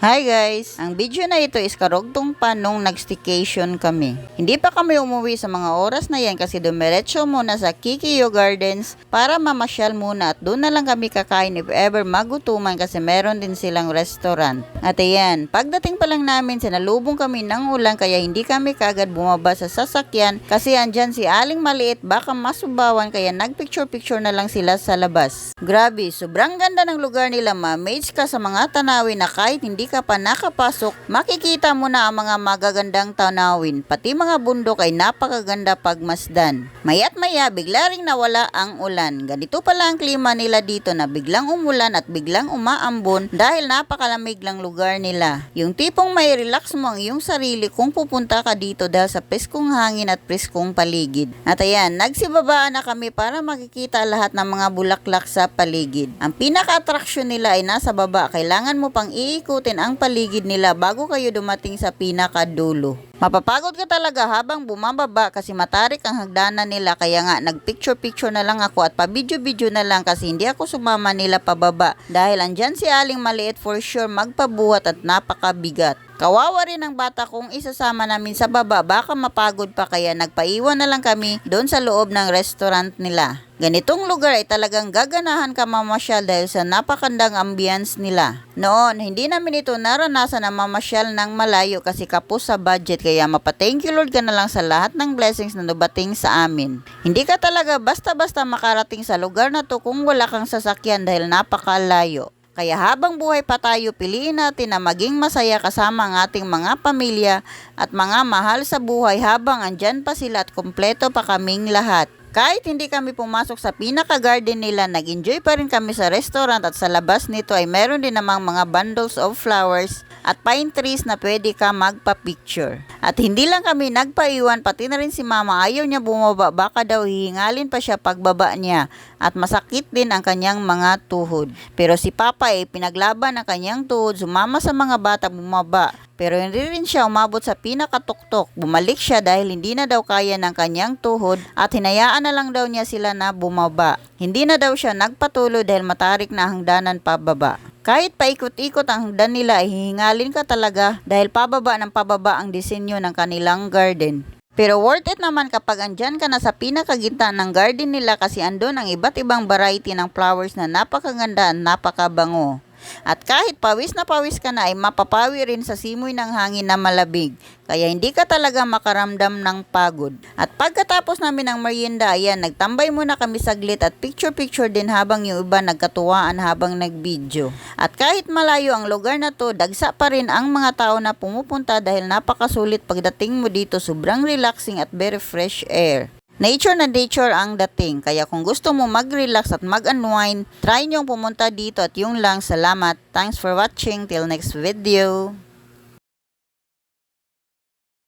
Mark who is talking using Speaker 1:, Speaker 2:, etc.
Speaker 1: Hi guys! Ang video na ito is karugtong pa nung nag-staycation kami. Hindi pa kami umuwi sa mga oras na yan kasi dumiretso muna sa Kikiyo Gardens para mamasyal muna at doon na lang kami kakain if ever magutuman kasi meron din silang restaurant. At ayan, pagdating pa lang namin sinalubong kami ng ulan kaya hindi kami kagad bumaba sa sasakyan kasi andyan si Aling Maliit baka masubawan kaya nagpicture-picture na lang sila sa labas. Grabe, sobrang ganda ng lugar nila, ma-amaze ka sa mga tanawin na kahit hindi ka pa nakapasok, makikita mo na ang mga magagandang tanawin. Pati mga bundok ay napakaganda pagmasdan. Maya't maya, bigla ring nawala ang ulan. Ganito pala ang klima nila dito na biglang umulan at biglang umaambon dahil napakalamig lang lugar nila. Yung tipong may relax mo ang iyong sarili kung pupunta ka dito dahil sa preskong hangin at preskong paligid. At ayan, nagsibabaan na kami para makikita lahat ng mga bulaklak sa paligid. Ang pinaka-attraction nila ay nasa baba. Kailangan mo pang iikutin ang paligid nila bago kayo dumating sa pinakadulo. Mapapagod ka talaga habang bumababa kasi matarik ang hagdanan nila kaya nga nagpicture-picture na lang ako at pabidyo-bidyo na lang kasi hindi ako sumama nila pababa dahil andyan si Aling Maliit for sure magpabuhat at napakabigat. Kawawa rin ang bata kung isasama namin sa baba baka mapagod pa kaya nagpaiwan na lang kami doon sa loob ng restaurant nila. Ganitong lugar ay talagang gaganahan ka mamasyal dahil sa napakandang ambience nila. Noon, hindi namin ito naranasan na mamasyal ng malayo kasi kapos sa budget kaya mapa-thank you Lord ka na lang sa lahat ng blessings na dumating sa amin. Hindi ka talaga basta-basta makarating sa lugar na to kung wala kang sasakyan dahil napakalayo. Kaya habang buhay pa tayo, piliin natin na maging masaya kasama ang ating mga pamilya at mga mahal sa buhay habang andyan pa sila at kumpleto pa kaming lahat. Kahit hindi kami pumasok sa pinaka-garden nila, nag-enjoy pa rin kami sa restaurant at sa labas nito ay meron din namang mga bundles of flowers at pine trees na pwede ka magpa-picture. At hindi lang kami nagpaiwan, pati na rin si mama ayaw niya bumaba, baka daw hihingalin pa siya pagbaba niya at masakit din ang kanyang mga tuhod. Pero si papa ay pinaglaban ang kanyang tuhod, sumama sa mga bata bumaba. Pero hindi rin siya umabot sa pinakatuktok. Bumalik siya dahil hindi na daw kaya ng kanyang tuhod at hinayaan na lang daw niya sila na bumaba. Hindi na daw siya nagpatuloy dahil matarik na hangdanan pababa. Kahit paikot-ikot ang hagdan nila ay hihingalin ka talaga dahil pababa ng pababa ang disenyo ng kanilang garden. Pero worth it naman kapag andyan ka na sa pinakagitna ng garden nila kasi andun ang iba't ibang variety ng flowers na napakaganda at napakabango. At kahit pawis na pawis ka na ay mapapawi rin sa simoy ng hangin na malabig. Kaya hindi ka talaga makaramdam ng pagod. At pagkatapos namin ng merienda, ayan, nagtambay muna kami saglit at picture-picture din habang yung iba nagkatuwaan habang nag-video. At kahit malayo ang lugar na to, dagsa pa rin ang mga tao na pumupunta dahil napakasulit pagdating mo dito, sobrang relaxing at very fresh air. Nature na nature ang dating, kaya kung gusto mo mag-relax at mag-unwind, try nyong pumunta dito at yung lang, salamat. Thanks for watching, till next video.